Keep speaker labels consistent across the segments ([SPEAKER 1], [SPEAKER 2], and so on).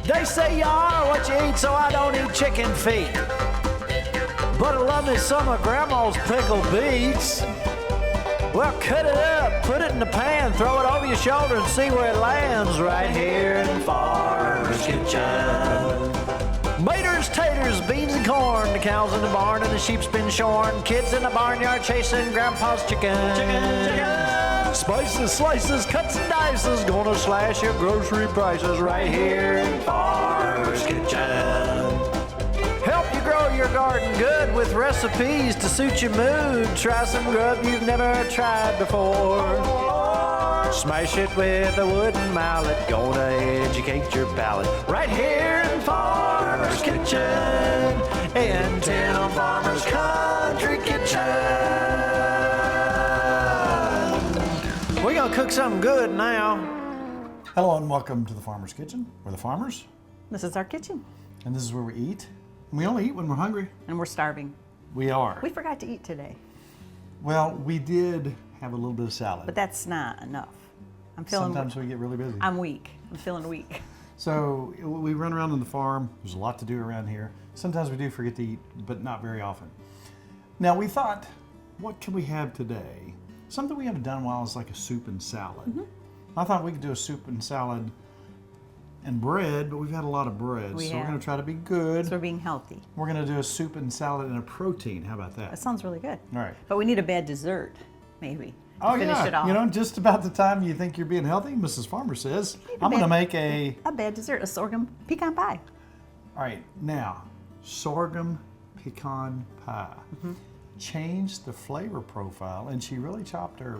[SPEAKER 1] They say you are what you eat, so I don't eat chicken feet. But I love me some of Grandma's pickled beets. Well, cut it up, put it in the pan, throw it over your shoulder and see where it lands right here in Farmer's Kitchen. Maters, taters, beans and corn, the cows in the barn and the sheep's been shorn, kids in the barnyard chasing Grandpa's chicken. Spices, slices, cuts and dices, gonna slash your grocery prices right here in Farmer's Kitchen. Help you grow your garden good with recipes to suit your mood. Try some grub you've never tried before. Smash it with a wooden mallet, gonna educate your palate. Right here in Farmer's Kitchen, in Tim Farmer's Country Kitchen. We're gonna cook something good now.
[SPEAKER 2] Hello and welcome to the Farmer's Kitchen. We're the farmers.
[SPEAKER 3] This is our kitchen.
[SPEAKER 2] And this is where we eat. And we only eat when we're hungry.
[SPEAKER 3] And we're starving.
[SPEAKER 2] We are.
[SPEAKER 3] We forgot to eat today.
[SPEAKER 2] Well, we did have a little bit of salad.
[SPEAKER 3] But that's not enough. I'm feeling.
[SPEAKER 2] Sometimes we get really busy.
[SPEAKER 3] I'm weak. I'm feeling weak.
[SPEAKER 2] So we run around on the farm. There's a lot to do around here. Sometimes we do forget to eat, but not very often. Now we thought, what can we have today? Something we haven't done in a while is like a soup and salad.
[SPEAKER 3] Mm-hmm.
[SPEAKER 2] I thought we could do a soup and salad and bread, but we've had a lot of bread. So we're going to try to be good.
[SPEAKER 3] So we're being healthy.
[SPEAKER 2] We're going to do a soup and salad and a protein. How about that?
[SPEAKER 3] That sounds really good.
[SPEAKER 2] All right.
[SPEAKER 3] But we need a bad dessert, maybe.
[SPEAKER 2] Oh,
[SPEAKER 3] finish
[SPEAKER 2] yeah.
[SPEAKER 3] it off.
[SPEAKER 2] You know, just about the time you think you're being healthy, Mrs. Farmer says, I'm going to make a
[SPEAKER 3] bad dessert, a sorghum pecan pie.
[SPEAKER 2] All right, now, sorghum pecan pie.
[SPEAKER 3] Mm-hmm.
[SPEAKER 2] Changed the flavor profile, and she really chopped her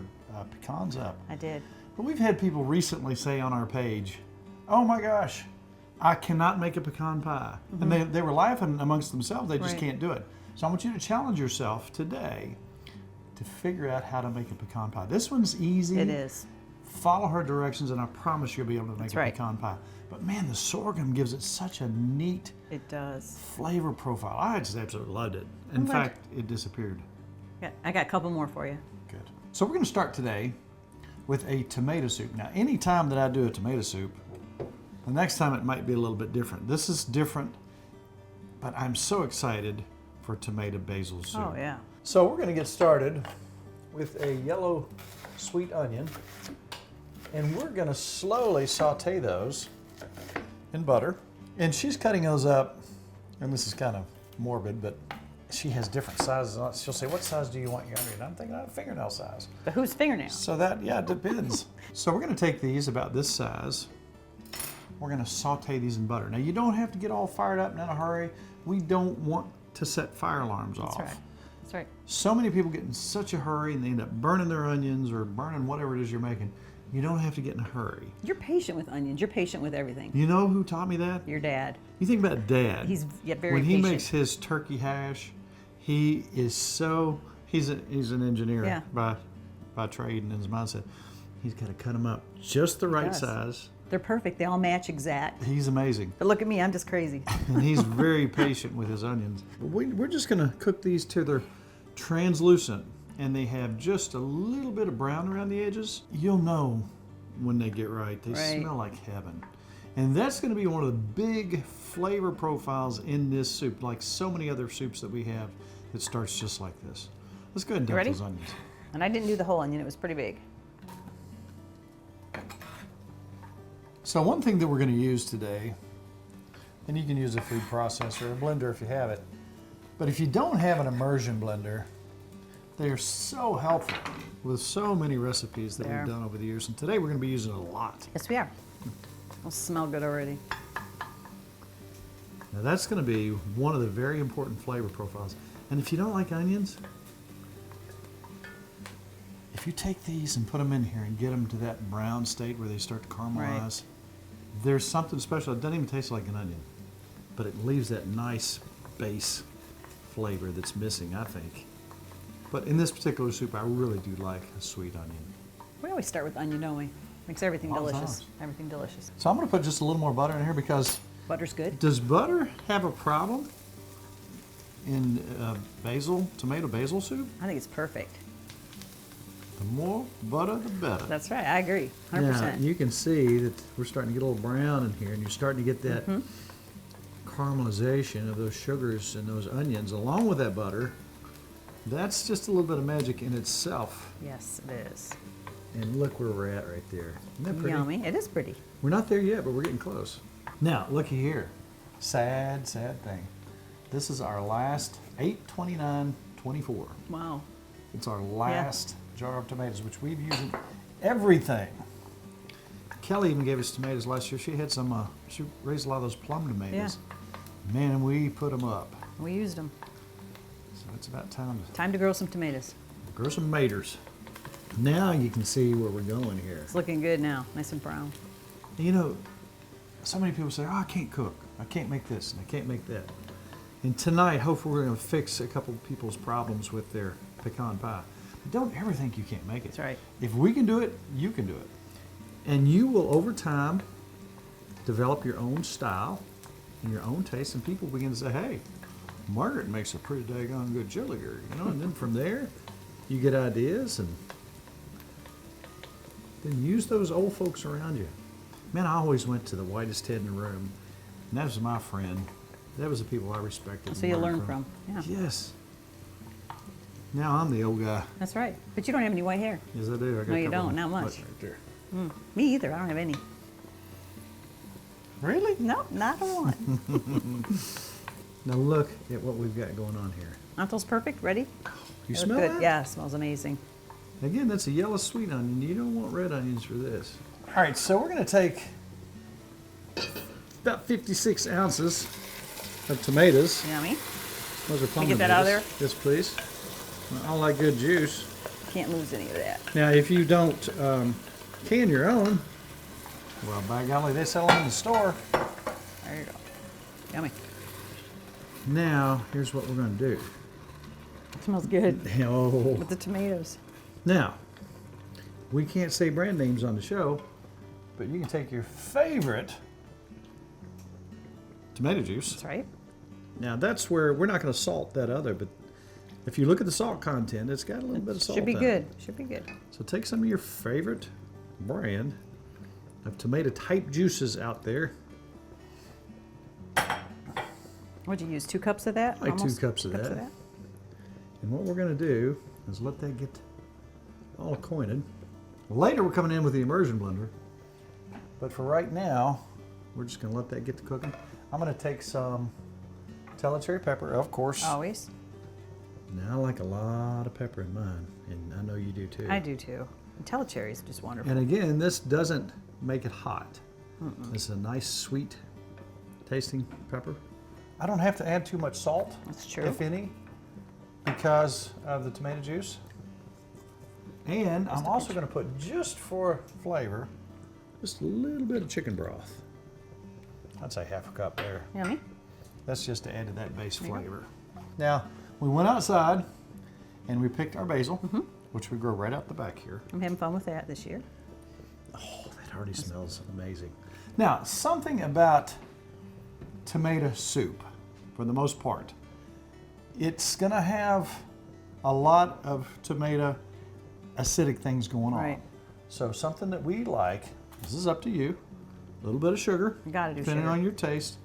[SPEAKER 2] pecans up.
[SPEAKER 3] I did.
[SPEAKER 2] But we've had people recently say on our page, oh my gosh, I cannot make a pecan pie.
[SPEAKER 3] Mm-hmm.
[SPEAKER 2] And they were laughing amongst themselves, they just
[SPEAKER 3] Right.
[SPEAKER 2] can't do it. So I want you to challenge yourself today to figure out how to make a pecan pie. This one's easy.
[SPEAKER 3] It is.
[SPEAKER 2] Follow her directions and I promise you'll be able to make
[SPEAKER 3] That's
[SPEAKER 2] a
[SPEAKER 3] right.
[SPEAKER 2] pecan pie. But man, the sorghum gives it such a neat
[SPEAKER 3] It does.
[SPEAKER 2] flavor profile. I just absolutely loved it. In
[SPEAKER 3] I'm glad.
[SPEAKER 2] fact, it disappeared.
[SPEAKER 3] Yeah, I got a couple more for you.
[SPEAKER 2] Good. So we're going to start today with a tomato soup. Now, any time that I do a tomato soup, the next time it might be a little bit different. This is different, but I'm so excited for tomato basil soup.
[SPEAKER 3] Oh, yeah.
[SPEAKER 2] So we're going to get started with a yellow sweet onion, and we're going to slowly saute those in butter. And she's cutting those up, and this is kind of morbid, but she has different sizes on it. She'll say, what size do you want your onion? I'm thinking fingernail size.
[SPEAKER 3] But whose fingernail?
[SPEAKER 2] So that, yeah, it depends. So we're going to take these about this size. We're going to saute these in butter. Now, you don't have to get all fired up and in a hurry. We don't want to set fire alarms off.
[SPEAKER 3] That's right. That's right.
[SPEAKER 2] So many people get in such a hurry and they end up burning their onions or burning whatever it is you're making. You don't have to get in a hurry.
[SPEAKER 3] You're patient with onions. You're patient with everything.
[SPEAKER 2] You know who taught me that?
[SPEAKER 3] Your dad.
[SPEAKER 2] You think about Dad.
[SPEAKER 3] He's very
[SPEAKER 2] when he
[SPEAKER 3] patient.
[SPEAKER 2] makes his turkey hash, he is so, he's an engineer
[SPEAKER 3] Yeah.
[SPEAKER 2] by trade and his mindset. He's got to cut them up just the right
[SPEAKER 3] does.
[SPEAKER 2] size.
[SPEAKER 3] They're perfect. They all match exact.
[SPEAKER 2] He's amazing.
[SPEAKER 3] But look at me. I'm just crazy.
[SPEAKER 2] And he's very patient with his onions. We're just going to cook these till they're translucent and they have just a little bit of brown around the edges. You'll know when they get right. They
[SPEAKER 3] Right.
[SPEAKER 2] smell like heaven. And that's going to be one of the big flavor profiles in this soup, like so many other soups that we have that starts just like this. Let's go ahead and
[SPEAKER 3] You
[SPEAKER 2] dump
[SPEAKER 3] ready?
[SPEAKER 2] those onions.
[SPEAKER 3] And I didn't do the whole onion. It was pretty big.
[SPEAKER 2] So one thing that we're going to use today, and you can use a food processor or a blender if you have it, but if you don't have an immersion blender, they are so helpful with so many recipes that we've done over the years. And today we're going to be using it a lot.
[SPEAKER 3] Yes, we are. It'll smell good already.
[SPEAKER 2] Now that's going to be one of the very important flavor profiles. And if you don't like onions, if you take these and put them in here and get them to that brown state where they start to caramelize, there's something special. It doesn't even taste like an onion, but it leaves that nice base flavor that's missing, I think. But in this particular soup, I really do like a sweet onion.
[SPEAKER 3] We always start with onion, don't we? Makes everything
[SPEAKER 2] A lot of
[SPEAKER 3] delicious.
[SPEAKER 2] times.
[SPEAKER 3] Everything delicious.
[SPEAKER 2] So I'm going to put just a little more butter in here because
[SPEAKER 3] Butter's good.
[SPEAKER 2] does butter have a problem in tomato basil soup?
[SPEAKER 3] I think it's perfect.
[SPEAKER 2] The more butter, the better.
[SPEAKER 3] That's right. I agree. 100%.
[SPEAKER 2] Now, you can see that we're starting to get a little brown in here, and you're starting to get that caramelization of those sugars and those onions along with that butter. That's just a little bit of magic in itself.
[SPEAKER 3] Yes, it is.
[SPEAKER 2] And look where we're at right there. Isn't that pretty?
[SPEAKER 3] Yummy. It is pretty.
[SPEAKER 2] We're not there yet, but we're getting close. Now, looky here. Sad, sad thing. This is our last 8/29/24.
[SPEAKER 3] Wow.
[SPEAKER 2] It's our last jar of tomatoes, which we've used in everything. Kelly even gave us tomatoes last year. She had some, she raised a lot of those plum tomatoes. Man, we put them up.
[SPEAKER 3] We used them.
[SPEAKER 2] So it's about time
[SPEAKER 3] Time to grow some tomatoes.
[SPEAKER 2] to grow some maters. Now you can see where we're going here.
[SPEAKER 3] It's looking good now. Nice and brown.
[SPEAKER 2] You know, so many people say, oh, I can't cook. I can't make this and I can't make that. And tonight, hopefully we're going to fix a couple of people's problems with their pecan pie. But don't ever think you can't make it.
[SPEAKER 3] That's right.
[SPEAKER 2] If we can do it, you can do it. And you will, over time, develop your own style and your own taste, and people begin to say, hey, Margaret makes a pretty daggone good chili girl, you know? And then from there, you get ideas, and then use those old folks around you. Man, I always went to the whitest head in the room, and that was my friend. That was the people I respected.
[SPEAKER 3] So
[SPEAKER 2] and
[SPEAKER 3] you
[SPEAKER 2] learned
[SPEAKER 3] learn from. Yeah.
[SPEAKER 2] Yes. Now I'm the old guy.
[SPEAKER 3] That's right. But you don't have any white hair.
[SPEAKER 2] Yes, I do. I got
[SPEAKER 3] No,
[SPEAKER 2] a
[SPEAKER 3] you
[SPEAKER 2] couple
[SPEAKER 3] don't.
[SPEAKER 2] of
[SPEAKER 3] Not much.
[SPEAKER 2] buttons right there.
[SPEAKER 3] Me either. I don't have any.
[SPEAKER 2] Really?
[SPEAKER 3] No, not a one.
[SPEAKER 2] Now look at what we've got going on here.
[SPEAKER 3] Aren't those perfect? Ready?
[SPEAKER 2] You
[SPEAKER 3] They look
[SPEAKER 2] smell
[SPEAKER 3] good.
[SPEAKER 2] that?
[SPEAKER 3] Yeah, it smells amazing.
[SPEAKER 2] Again, that's a yellow sweet onion. You don't want red onions for this. All right, so we're going to take about 56 ounces of tomatoes.
[SPEAKER 3] Yummy.
[SPEAKER 2] Those are plum
[SPEAKER 3] Can you get that out of
[SPEAKER 2] tomatoes. Yes, please. I like good juice.
[SPEAKER 3] Can't lose any of that.
[SPEAKER 2] Now, if you don't can your own, well, by golly, they sell them in the store.
[SPEAKER 3] There you go. Yummy.
[SPEAKER 2] Now, here's what we're going to do.
[SPEAKER 3] It smells good
[SPEAKER 2] Oh.
[SPEAKER 3] with the tomatoes.
[SPEAKER 2] Now, we can't say brand names on the show, but you can take your favorite tomato juice.
[SPEAKER 3] That's right.
[SPEAKER 2] Now, that's where we're not going to salt that other, but if you look at the salt content, it's got a little bit of salt
[SPEAKER 3] Should be
[SPEAKER 2] in
[SPEAKER 3] good.
[SPEAKER 2] it.
[SPEAKER 3] Should be good.
[SPEAKER 2] So take some of your favorite brand of tomato type juices out there.
[SPEAKER 3] What'd you use? 2 cups of that?
[SPEAKER 2] Like 2
[SPEAKER 3] Almost
[SPEAKER 2] cups of that. And what we're going to do is let that get all acquainted. Later, we're coming in with the immersion blender. But for right now, we're just going to let that get to cooking. I'm going to take some Italian cherry pepper, of course.
[SPEAKER 3] Always.
[SPEAKER 2] Now, I like a lot of pepper in mine, and I know you do too.
[SPEAKER 3] I do too. Telecherry is just wonderful.
[SPEAKER 2] And again, this doesn't make it hot. This is a nice, sweet tasting pepper. I don't have to add too much salt,
[SPEAKER 3] That's true.
[SPEAKER 2] if any, because of the tomato juice. And I'm also going to put, just for flavor, just a little bit of chicken broth. I'd say half a cup there.
[SPEAKER 3] Yummy.
[SPEAKER 2] That's just to add to that base
[SPEAKER 3] There you go.
[SPEAKER 2] flavor. Now, we went outside and we picked our basil, which we grow right out the back here.
[SPEAKER 3] I'm having fun with that this year.
[SPEAKER 2] Oh, that already smells amazing. Now, something about tomato soup, for the most part, it's gonna have a lot of tomato acidic things going on.
[SPEAKER 3] Right.
[SPEAKER 2] So something that we like, this is up to you, a little bit of sugar,
[SPEAKER 3] You gotta do
[SPEAKER 2] depending
[SPEAKER 3] sugar.
[SPEAKER 2] on your taste.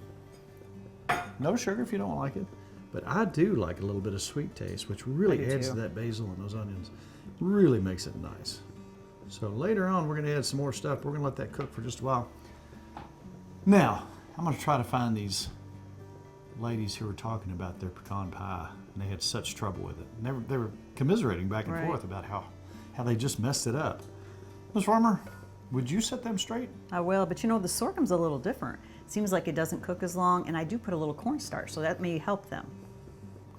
[SPEAKER 2] No sugar if you don't like it. But I do like a little bit of sweet taste, which really
[SPEAKER 3] I do
[SPEAKER 2] adds
[SPEAKER 3] too.
[SPEAKER 2] to that basil and those onions. Really makes it nice. So later on, we're gonna add some more stuff. We're gonna let that cook for just a while. Now, I'm gonna try to find these ladies who were talking about their pecan pie, and they had such trouble with it. And they were commiserating back and
[SPEAKER 3] Right.
[SPEAKER 2] forth about how they just messed it up. Ms. Farmer, would you set them straight?
[SPEAKER 3] I will, but you know, the sorghum's a little different. Seems like it doesn't cook as long, and I do put a little cornstarch, so that may help them.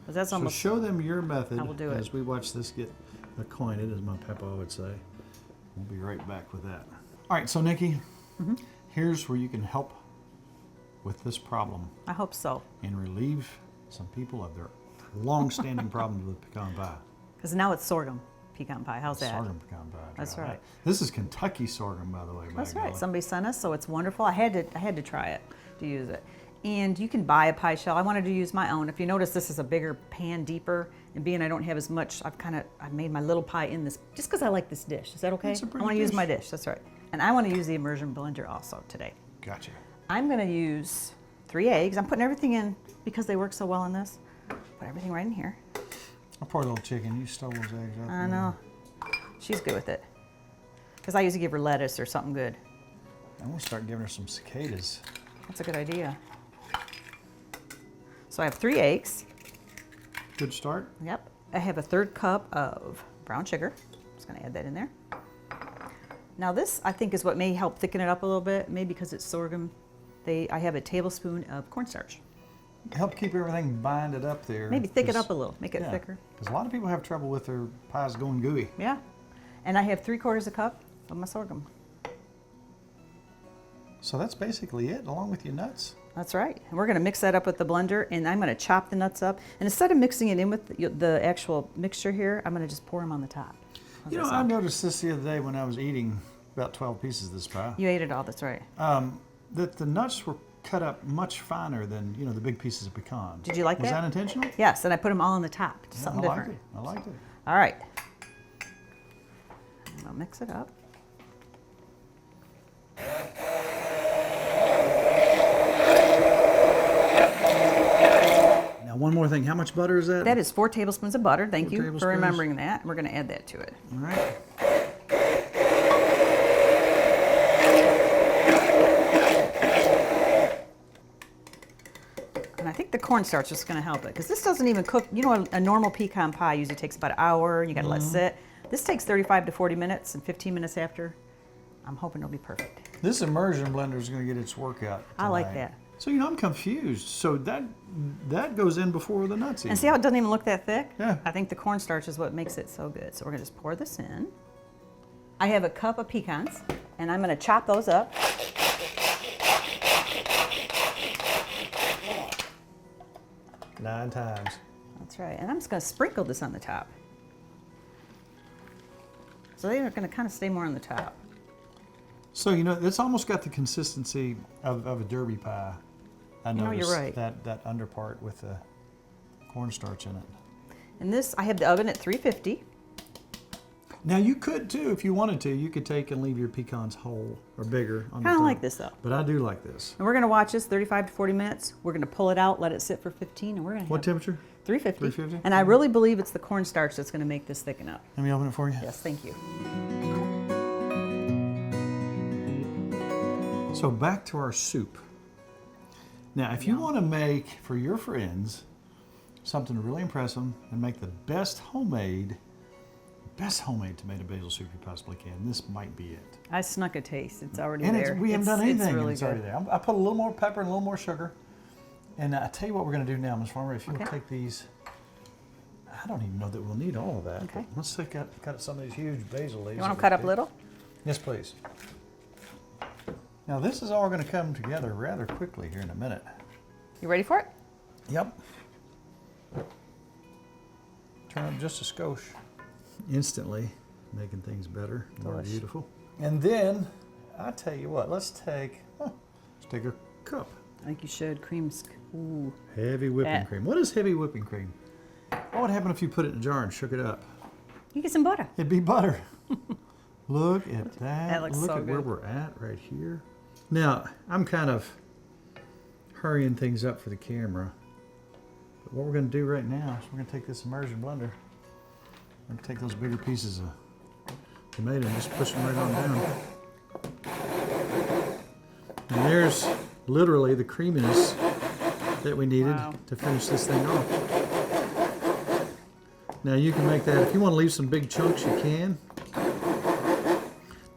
[SPEAKER 3] 'Cause that's
[SPEAKER 2] So
[SPEAKER 3] almost,
[SPEAKER 2] show them your method
[SPEAKER 3] I will do it.
[SPEAKER 2] as we watch this get acquainted, as my Peppa would say. We'll be right back with that. All right, so Nikki,
[SPEAKER 3] Mm-hmm.
[SPEAKER 2] here's where you can help with this problem
[SPEAKER 3] I hope so.
[SPEAKER 2] and relieve some people of their long-standing problems with pecan pie.
[SPEAKER 3] Because now it's sorghum pecan pie. How's that?
[SPEAKER 2] Sorghum pecan pie.
[SPEAKER 3] That's
[SPEAKER 2] yeah,
[SPEAKER 3] right.
[SPEAKER 2] This is Kentucky sorghum, by the way. by
[SPEAKER 3] That's right.
[SPEAKER 2] golly.
[SPEAKER 3] Somebody sent us, so it's wonderful. I had to try it to use it. And you can buy a pie shell. I wanted to use my own. If you notice, this is a bigger pan, deeper, and being I don't have as much, I've made my little pie in this just because I like this dish. Is that okay?
[SPEAKER 2] It's a pretty
[SPEAKER 3] I want to use
[SPEAKER 2] dish.
[SPEAKER 3] my dish. That's right. And I want to use the immersion blender also today.
[SPEAKER 2] Gotcha.
[SPEAKER 3] I'm going to use 3 eggs. I'm putting everything in because they work so well in this. Put everything right in here.
[SPEAKER 2] Our poor little chicken, you stole those eggs up.
[SPEAKER 3] I know. She's good with it. Because I usually give her lettuce or something good.
[SPEAKER 2] I'm gonna start giving her some cicadas.
[SPEAKER 3] That's a good idea. So I have 3 eggs.
[SPEAKER 2] Good start.
[SPEAKER 3] Yep. I have a 1/3 cup of brown sugar. Just gonna add that in there. Now this, I think, is what may help thicken it up a little bit. Maybe because it's sorghum. I have a tablespoon of cornstarch.
[SPEAKER 2] Help keep everything binded up there.
[SPEAKER 3] Maybe thick it up a little, make it thicker.
[SPEAKER 2] Because a lot of people have trouble with their pies going gooey.
[SPEAKER 3] Yeah. And I have 3/4 cup of my sorghum.
[SPEAKER 2] So that's basically it, along with your nuts.
[SPEAKER 3] That's right. And we're going to mix that up with the blender, and I'm going to chop the nuts up. And instead of mixing it in with the actual mixture here, I'm going to just pour them on the top. How's
[SPEAKER 2] You
[SPEAKER 3] that
[SPEAKER 2] know, I
[SPEAKER 3] sound?
[SPEAKER 2] noticed this the other day when I was eating about 12 pieces of this pie.
[SPEAKER 3] You ate it all, that's right.
[SPEAKER 2] That the nuts were cut up much finer than, you know, the big pieces of pecan.
[SPEAKER 3] Did you like
[SPEAKER 2] Was
[SPEAKER 3] that?
[SPEAKER 2] that intentional?
[SPEAKER 3] Yes, and I put them all on the top. Just something
[SPEAKER 2] I liked
[SPEAKER 3] different.
[SPEAKER 2] it. I liked it.
[SPEAKER 3] All right. I'll mix it up.
[SPEAKER 2] Now, one more thing. How much butter is that?
[SPEAKER 3] That is 4 tablespoons of butter. Thank
[SPEAKER 2] 4
[SPEAKER 3] you for
[SPEAKER 2] tablespoons.
[SPEAKER 3] remembering that. We're going to add that to it.
[SPEAKER 2] All right.
[SPEAKER 3] And I think the cornstarch is going to help it because this doesn't even cook. You know, a normal pecan pie usually takes about an hour. You got to let it sit. This takes 35 to 40 minutes, and 15 minutes after, I'm hoping it'll be perfect.
[SPEAKER 2] This immersion blender is going to get its workout.
[SPEAKER 3] I like
[SPEAKER 2] tonight.
[SPEAKER 3] that.
[SPEAKER 2] So, you know, I'm confused. So that goes in before the nuts even.
[SPEAKER 3] And see how it doesn't even look that thick?
[SPEAKER 2] Yeah.
[SPEAKER 3] I think the cornstarch is what makes it so good. So we're going to just pour this in. I have a cup of pecans, and I'm going to chop those up.
[SPEAKER 2] Nine times.
[SPEAKER 3] That's right. And I'm just going to sprinkle this on the top. So they are going to kind of stay more on the top.
[SPEAKER 2] So, you know, it's almost got the consistency of a derby pie. I
[SPEAKER 3] know,
[SPEAKER 2] noticed
[SPEAKER 3] you're right.
[SPEAKER 2] that under part with the cornstarch in it.
[SPEAKER 3] And this, I have the oven at 350.
[SPEAKER 2] Now, you could, too, if you wanted to. You could take and leave your pecans whole or bigger on the
[SPEAKER 3] Kind of
[SPEAKER 2] top.
[SPEAKER 3] like this, though.
[SPEAKER 2] But I do like this.
[SPEAKER 3] And we're going to watch this 35 to 40 minutes. We're going to pull it out, let it sit for 15, and we're going to
[SPEAKER 2] What
[SPEAKER 3] have
[SPEAKER 2] temperature?
[SPEAKER 3] 350.
[SPEAKER 2] 350?
[SPEAKER 3] And I really believe it's the cornstarch that's going to make this thicken up.
[SPEAKER 2] Let me open it for you.
[SPEAKER 3] Yes, thank you.
[SPEAKER 2] So back to our soup. Now, if you want to make for your friends something to really impress them and make the best homemade tomato basil soup you possibly can, this might be it.
[SPEAKER 3] I snuck a taste. It's already
[SPEAKER 2] And
[SPEAKER 3] there.
[SPEAKER 2] we haven't done anything,
[SPEAKER 3] It's
[SPEAKER 2] and
[SPEAKER 3] really
[SPEAKER 2] it's already
[SPEAKER 3] good.
[SPEAKER 2] there. I put a little more pepper and a little more sugar. And I tell you what we're going to do now, Ms. Farmer. If you'll
[SPEAKER 3] Okay.
[SPEAKER 2] take these, I don't even know that we'll need all of that.
[SPEAKER 3] Okay.
[SPEAKER 2] But let's cut some of these huge basil leaves.
[SPEAKER 3] You want
[SPEAKER 2] that
[SPEAKER 3] them cut
[SPEAKER 2] we
[SPEAKER 3] up
[SPEAKER 2] did.
[SPEAKER 3] little?
[SPEAKER 2] Yes, please. Now, this is all going to come together rather quickly here in a minute.
[SPEAKER 3] You ready for it?
[SPEAKER 2] Yep. Turn up just a skosh. Instantly making things better, more
[SPEAKER 3] Delish.
[SPEAKER 2] beautiful. And then, I tell you what, let's take a cup.
[SPEAKER 3] I think you should. Creams. Ooh.
[SPEAKER 2] Heavy whipping
[SPEAKER 3] That.
[SPEAKER 2] cream. What is heavy whipping cream? What would happen if you put it in a jar and shook it up?
[SPEAKER 3] You get some butter.
[SPEAKER 2] It'd be butter. Look at that.
[SPEAKER 3] That looks
[SPEAKER 2] Look
[SPEAKER 3] so
[SPEAKER 2] at where
[SPEAKER 3] good.
[SPEAKER 2] we're at right here. Now, I'm kind of hurrying things up for the camera. But what we're going to do right now is we're going to take this immersion blender. We're going to take those bigger pieces of tomato and just push them right on down. And there's literally the creaminess that we needed
[SPEAKER 3] Wow.
[SPEAKER 2] to finish this thing off. Now you can make that, if you want to leave some big chunks, you can.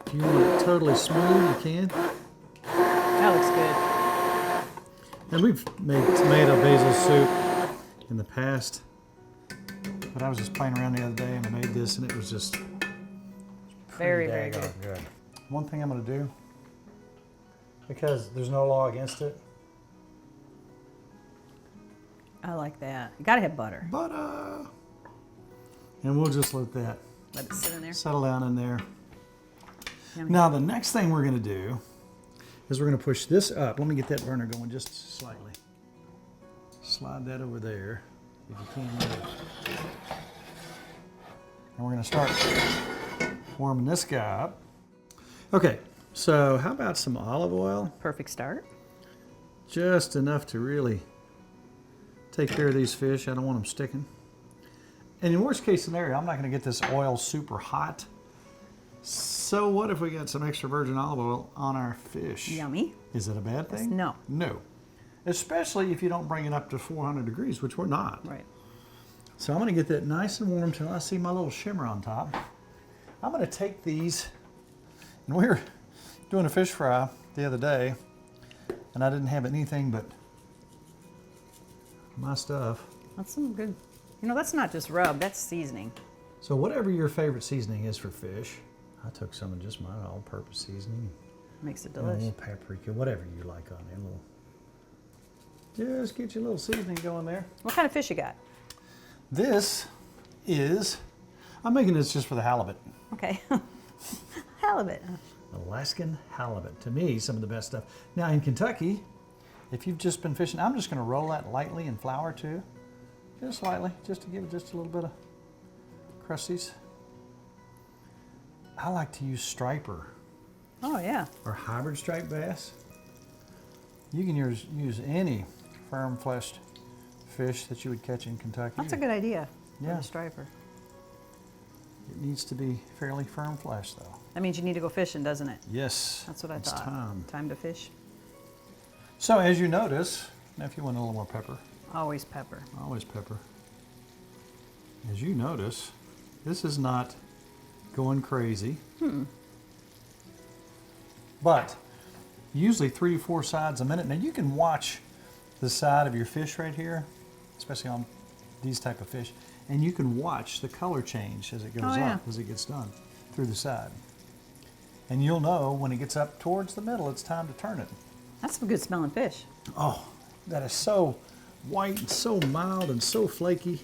[SPEAKER 2] If you want it totally smooth, you can.
[SPEAKER 3] That looks good.
[SPEAKER 2] And we've made tomato basil soup in the past. But I was just playing around the other day and I made this and it was just
[SPEAKER 3] Very,
[SPEAKER 2] pretty
[SPEAKER 3] very good.
[SPEAKER 2] daggone good. One thing I'm going to do, because there's no law against it,
[SPEAKER 3] I like that. You gotta have butter.
[SPEAKER 2] butter. And we'll just let that
[SPEAKER 3] Let it sit in there.
[SPEAKER 2] settle down in there.
[SPEAKER 3] Yummy.
[SPEAKER 2] Now the next thing we're going to do is we're going to push this up. Let me get that burner going just slightly. Slide that over there, if you can. And we're going to start warming this guy up. Okay, so how about some olive oil?
[SPEAKER 3] Perfect start.
[SPEAKER 2] Just enough to really take care of these fish. I don't want them sticking. And in worst case scenario, I'm not going to get this oil super hot. So what if we got some extra virgin olive oil on our fish?
[SPEAKER 3] Yummy.
[SPEAKER 2] Is it a bad thing?
[SPEAKER 3] No.
[SPEAKER 2] No. Especially if you don't bring it up to 400 degrees, which we're not.
[SPEAKER 3] Right.
[SPEAKER 2] So I'm going to get that nice and warm till I see my little shimmer on top. I'm going to take these, and we were doing a fish fry the other day, and I didn't have anything but my stuff.
[SPEAKER 3] That's some good. You know, that's not just rub, that's seasoning.
[SPEAKER 2] So whatever your favorite seasoning is for fish, I took some of just my all-purpose seasoning.
[SPEAKER 3] Makes it
[SPEAKER 2] A
[SPEAKER 3] delicious.
[SPEAKER 2] little paprika, whatever you like on there. Just get your little seasoning going there.
[SPEAKER 3] What kind of fish you got?
[SPEAKER 2] This is, I'm making this just for the halibut.
[SPEAKER 3] Okay. Halibut.
[SPEAKER 2] Alaskan halibut. To me, some of the best stuff. Now in Kentucky, if you've just been fishing, I'm just going to roll that lightly in flour too. Just lightly, just to give it just a little bit of crusties. I like to use striper
[SPEAKER 3] Oh, yeah.
[SPEAKER 2] or hybrid striped bass. You can use any firm-fleshed fish that you would catch in Kentucky.
[SPEAKER 3] That's a good idea. For
[SPEAKER 2] Yeah.
[SPEAKER 3] the striper.
[SPEAKER 2] It needs to be fairly firm-fleshed though.
[SPEAKER 3] That means you need to go fishing, doesn't it?
[SPEAKER 2] Yes.
[SPEAKER 3] That's what I
[SPEAKER 2] it's
[SPEAKER 3] thought.
[SPEAKER 2] time.
[SPEAKER 3] To fish.
[SPEAKER 2] So as you notice, now if you want a little more pepper,
[SPEAKER 3] Always pepper.
[SPEAKER 2] always pepper. As you notice, this is not going crazy. But usually 3 to 4 sides a minute. Now you can watch the side of your fish right here, especially on these type of fish, and you can watch the color change as it goes
[SPEAKER 3] Oh, yeah.
[SPEAKER 2] up, as it gets done through the side. And you'll know when it gets up towards the middle, it's time to turn it.
[SPEAKER 3] That's some good smelling fish.
[SPEAKER 2] Oh, that is so white and so mild and so flaky.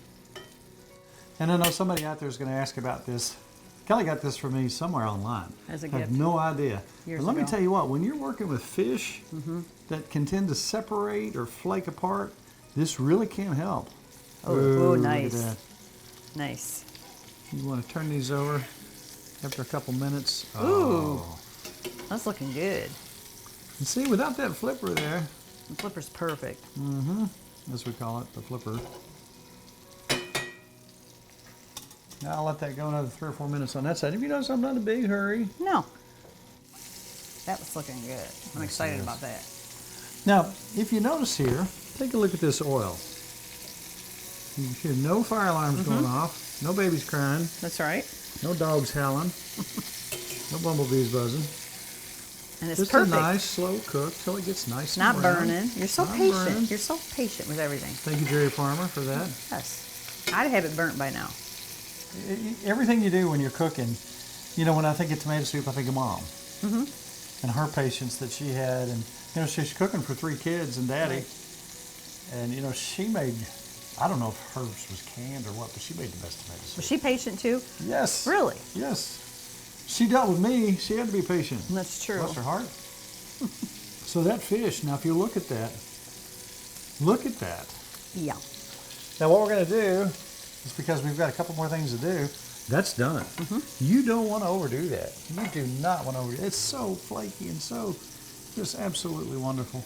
[SPEAKER 2] And I know somebody out there is going to ask about this. Kelly got this for me somewhere online.
[SPEAKER 3] As a
[SPEAKER 2] I have
[SPEAKER 3] gift.
[SPEAKER 2] no idea.
[SPEAKER 3] Years
[SPEAKER 2] But let me
[SPEAKER 3] ago.
[SPEAKER 2] tell you what, when you're working with fish that can tend to separate or flake apart, this really can help.
[SPEAKER 3] Oh,
[SPEAKER 2] Ooh,
[SPEAKER 3] nice.
[SPEAKER 2] Look at that.
[SPEAKER 3] Nice.
[SPEAKER 2] You want to turn these over after a couple minutes.
[SPEAKER 3] Ooh.
[SPEAKER 2] Oh.
[SPEAKER 3] That's looking good.
[SPEAKER 2] And see, without that flipper there,
[SPEAKER 3] The flipper's perfect.
[SPEAKER 2] as we call it, the flipper. Now I'll let that go another 3 or 4 minutes on that side. If you notice, I'm not in a big hurry.
[SPEAKER 3] No. That was looking good. I'm excited
[SPEAKER 2] is.
[SPEAKER 3] about that.
[SPEAKER 2] Now, if you notice here, take a look at this oil. You can hear no fire alarms going off, no babies crying,
[SPEAKER 3] That's right.
[SPEAKER 2] no dogs howling, no bumblebees buzzing.
[SPEAKER 3] And it's
[SPEAKER 2] Just
[SPEAKER 3] perfect.
[SPEAKER 2] a nice slow cook till it gets nice and
[SPEAKER 3] Not
[SPEAKER 2] brown.
[SPEAKER 3] burning. You're so
[SPEAKER 2] Not
[SPEAKER 3] patient.
[SPEAKER 2] burning.
[SPEAKER 3] You're so patient with everything.
[SPEAKER 2] Thank you, Jerry Farmer, for that.
[SPEAKER 3] Yes. I'd have it burnt by now.
[SPEAKER 2] Everything you do when you're cooking, you know, when I think of tomato soup, I think of Mom. And her patience that she had. And, you know, she's cooking for 3 kids and Daddy. And, you know, she made, I don't know if hers was canned or what, but she made the best tomato soup.
[SPEAKER 3] Was she patient too?
[SPEAKER 2] Yes.
[SPEAKER 3] Really?
[SPEAKER 2] Yes. She dealt with me. She had to be patient.
[SPEAKER 3] That's true.
[SPEAKER 2] Bless her heart. So that fish, now if you look at that, look at that.
[SPEAKER 3] Yeah.
[SPEAKER 2] Now what we're going to do is, because we've got a couple more things to do, that's done. You don't want to overdo that. You do not want to overdo it. It's so flaky and so just absolutely wonderful.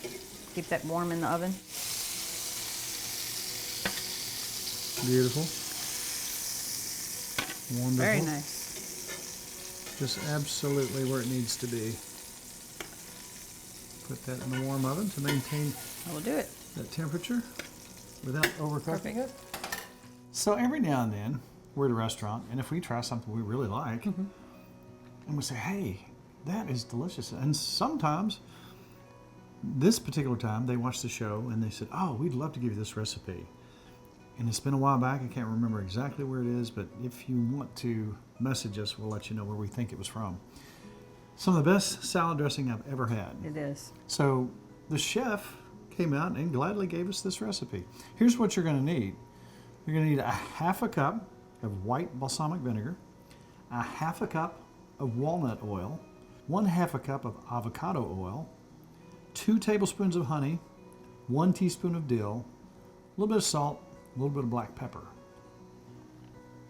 [SPEAKER 3] Keep that warm in the oven.
[SPEAKER 2] Beautiful. Wonderful.
[SPEAKER 3] Very nice.
[SPEAKER 2] Just absolutely where it needs to be. Put that in the warm oven to maintain
[SPEAKER 3] That will do it.
[SPEAKER 2] that temperature without overcooking
[SPEAKER 3] Perfect.
[SPEAKER 2] it. So every now and then, we're at a restaurant, and if we try something we really like, and we say, hey, that is delicious. And sometimes, this particular time, they watched the show, and they said, oh, we'd love to give you this recipe. And it's been a while back. I can't remember exactly where it is, but if you want to message us, we'll let you know where we think it was from. Some of the best salad dressing I've ever had.
[SPEAKER 3] It is.
[SPEAKER 2] So the chef came out and gladly gave us this recipe. Here's what you're going to need. You're going to need a half a cup of white balsamic vinegar, a half a cup of walnut oil, 1/2 a cup of avocado oil, 2 tablespoons of honey, 1 teaspoon of dill, a little bit of salt, a little bit of black pepper.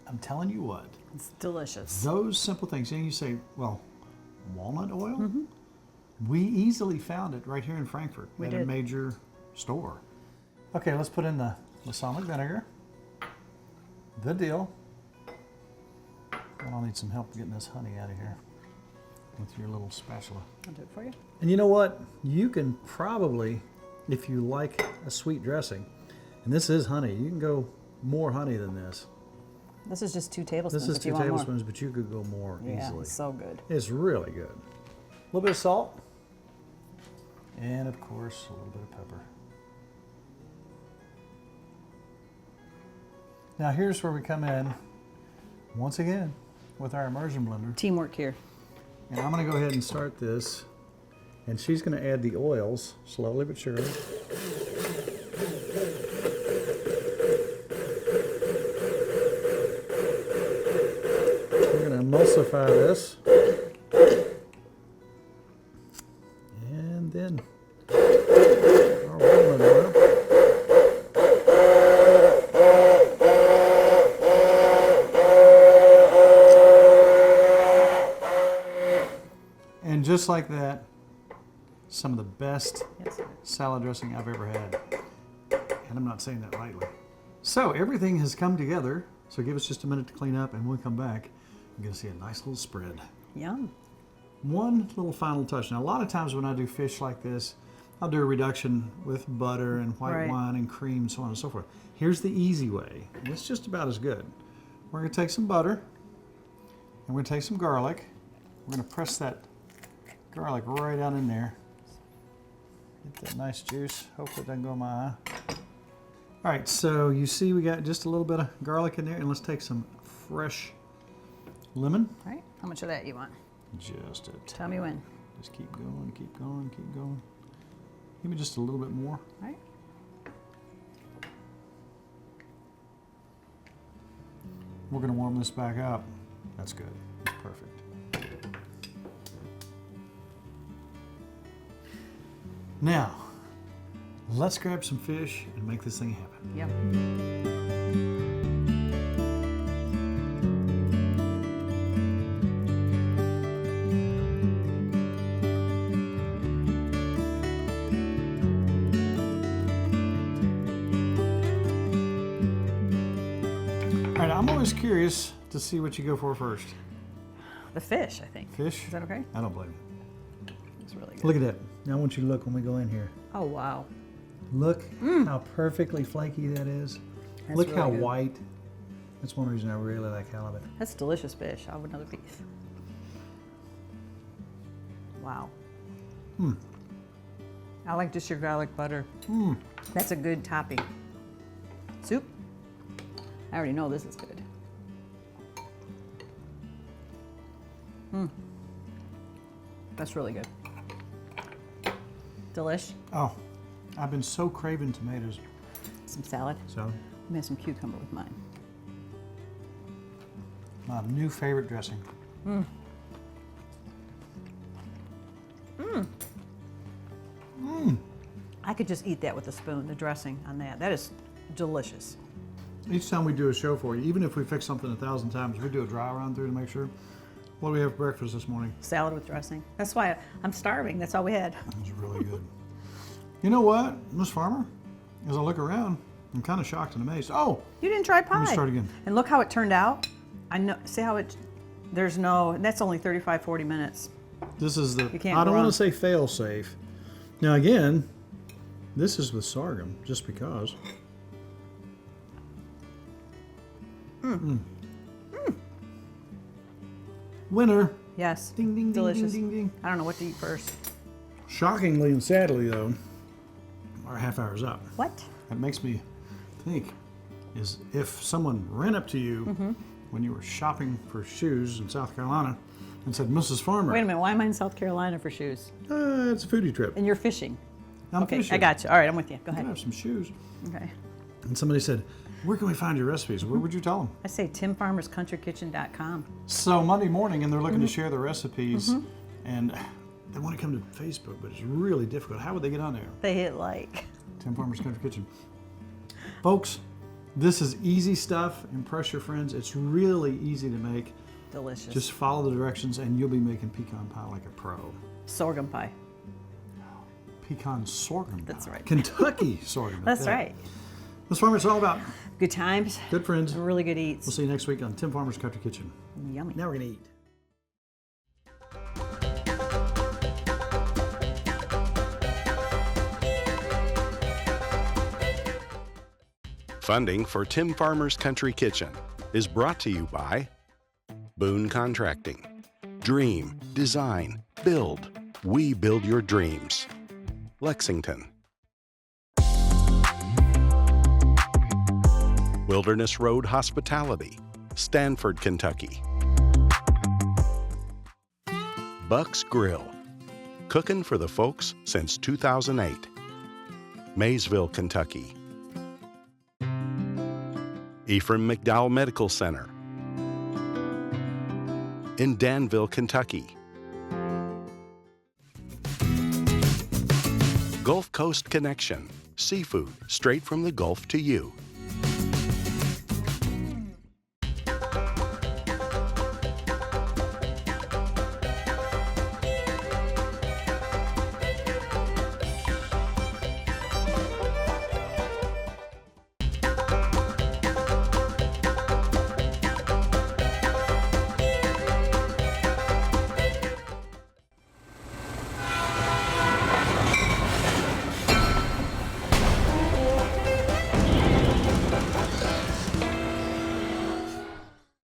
[SPEAKER 2] I'm telling you what.
[SPEAKER 3] It's delicious.
[SPEAKER 2] Those simple things. And you say, well, walnut oil?
[SPEAKER 3] Mm-hmm.
[SPEAKER 2] We easily found it right here in Frankfurt at a major store. Okay, let's put in the balsamic vinegar, the dill. I'll need some help getting this honey out of here with your little spatula.
[SPEAKER 3] I'll do it for you.
[SPEAKER 2] And you know what? You can probably, if you like a sweet dressing, and this is honey, you can go more honey than this.
[SPEAKER 3] This is just 2 tablespoons.
[SPEAKER 2] This is 2 tablespoons, but you could go more
[SPEAKER 3] yeah,
[SPEAKER 2] easily.
[SPEAKER 3] It's so good.
[SPEAKER 2] It's really good. A little bit of salt. And of course, a little bit of pepper. Now here's where we come in, once again, with our immersion blender.
[SPEAKER 3] Teamwork here.
[SPEAKER 2] And I'm gonna go ahead and start this. And she's gonna add the oils, slowly but surely. We're gonna emulsify this. And then our walnut oil. And just like that, some of the best salad dressing I've ever had. And I'm not saying that lightly. So everything has come together. So give us just a minute to clean up, and when we come back, you're going to see a nice little spread.
[SPEAKER 3] Yum.
[SPEAKER 2] One little final touch. Now, a lot of times when I do fish like this, I'll do a reduction with butter and white wine and cream, so on and so forth. Here's the easy way, and it's just about as good. We're going to take some butter, and we're going to take some garlic. We're going to press that garlic right down in there. Get that nice juice. Hopefully it doesn't go in my eye. All right, so you see we got just a little bit of garlic in there, and let's take some fresh lemon.
[SPEAKER 3] All right. How much of that you want?
[SPEAKER 2] Just a
[SPEAKER 3] Tell me when.
[SPEAKER 2] Just keep going, keep going, keep going. Give me just a little bit more.
[SPEAKER 3] All right.
[SPEAKER 2] We're going to warm this back up. That's good. That's perfect. Now, let's grab some fish and make this thing happen.
[SPEAKER 3] Yep.
[SPEAKER 2] All right, I'm always curious to see what you go for first.
[SPEAKER 3] The fish, I think.
[SPEAKER 2] Fish?
[SPEAKER 3] Is that okay?
[SPEAKER 2] I don't blame you.
[SPEAKER 3] It's really good.
[SPEAKER 2] Look at that. Now I want you to look when we go in here.
[SPEAKER 3] Oh, wow.
[SPEAKER 2] Look how perfectly flaky that is.
[SPEAKER 3] That's
[SPEAKER 2] Look
[SPEAKER 3] really
[SPEAKER 2] how
[SPEAKER 3] good.
[SPEAKER 2] white. That's one reason I really like halibut.
[SPEAKER 3] That's delicious fish. I'll have another piece. Wow. I like just your garlic butter. That's a good topping. Soup? I already know this is good. That's really good. Delish.
[SPEAKER 2] Oh, I've been so craving tomatoes.
[SPEAKER 3] Some salad.
[SPEAKER 2] So,
[SPEAKER 3] I'm gonna have some cucumber with mine.
[SPEAKER 2] my new favorite dressing.
[SPEAKER 3] I could just eat that with a spoon, the dressing on that. That is delicious.
[SPEAKER 2] Each time we do a show for you, even if we fix something 1,000 times, we do a dry run through to make sure. What do we have for breakfast this morning?
[SPEAKER 3] Salad with dressing. That's why I'm starving. That's all we had.
[SPEAKER 2] It was really good. You know what, Miss Farmer? As I look around, I'm kind of shocked and amazed. Oh,
[SPEAKER 3] You didn't try pie.
[SPEAKER 2] let me start again.
[SPEAKER 3] And look how it turned out. I know. See how it? There's no. That's only 35, 40 minutes.
[SPEAKER 2] This is the,
[SPEAKER 3] You can't
[SPEAKER 2] I don't
[SPEAKER 3] go
[SPEAKER 2] want
[SPEAKER 3] wrong.
[SPEAKER 2] to say fail safe. Now again, this is with sorghum, just because. Winner.
[SPEAKER 3] Yes.
[SPEAKER 2] Ding, ding, ding,
[SPEAKER 3] Delicious.
[SPEAKER 2] ding, ding, ding.
[SPEAKER 3] I don't know what to eat first.
[SPEAKER 2] Shockingly and sadly, though, our half hour's up.
[SPEAKER 3] What?
[SPEAKER 2] That makes me think, is if someone ran up to you when you were shopping for shoes in South Carolina and said, Mrs. Farmer,
[SPEAKER 3] Wait a minute. Why am I in South Carolina for shoes?
[SPEAKER 2] It's a foodie trip.
[SPEAKER 3] And you're fishing.
[SPEAKER 2] I'm
[SPEAKER 3] Okay,
[SPEAKER 2] fishing.
[SPEAKER 3] I got you. All right, I'm with you. Go
[SPEAKER 2] I
[SPEAKER 3] ahead.
[SPEAKER 2] have some shoes.
[SPEAKER 3] Okay.
[SPEAKER 2] And somebody said, where can we find your recipes? Where would you tell them?
[SPEAKER 3] I say timfarmerscountrykitchen.com.
[SPEAKER 2] So Monday morning, and they're looking to share the recipes. And They want to come to Facebook, but it's really difficult. How would they get on there?
[SPEAKER 3] They hit like.
[SPEAKER 2] Tim Farmer's Country Kitchen. Folks, this is easy stuff. Impress your friends. It's really easy to make.
[SPEAKER 3] Delicious.
[SPEAKER 2] Just follow the directions and you'll be making pecan pie like a pro.
[SPEAKER 3] Sorghum pie.
[SPEAKER 2] Pecan sorghum pie.
[SPEAKER 3] That's right.
[SPEAKER 2] Kentucky sorghum.
[SPEAKER 3] That's right.
[SPEAKER 2] Ms. Farmer, it's all about
[SPEAKER 3] Good times.
[SPEAKER 2] good friends.
[SPEAKER 3] Really good eats.
[SPEAKER 2] We'll see you next week on Tim Farmer's Country Kitchen.
[SPEAKER 3] Yummy.
[SPEAKER 2] Now we're going to eat.
[SPEAKER 4] Funding for Tim Farmer's Country Kitchen is brought to you by Boone Contracting. Dream, design, build. We build your dreams. Lexington. Wilderness Road Hospitality, Stanford, Kentucky. Buck's Grill, cooking for the folks since 2008. Maysville, Kentucky. Ephraim McDowell Medical Center in Danville, Kentucky. Gulf Coast Connection, seafood straight from the Gulf to you.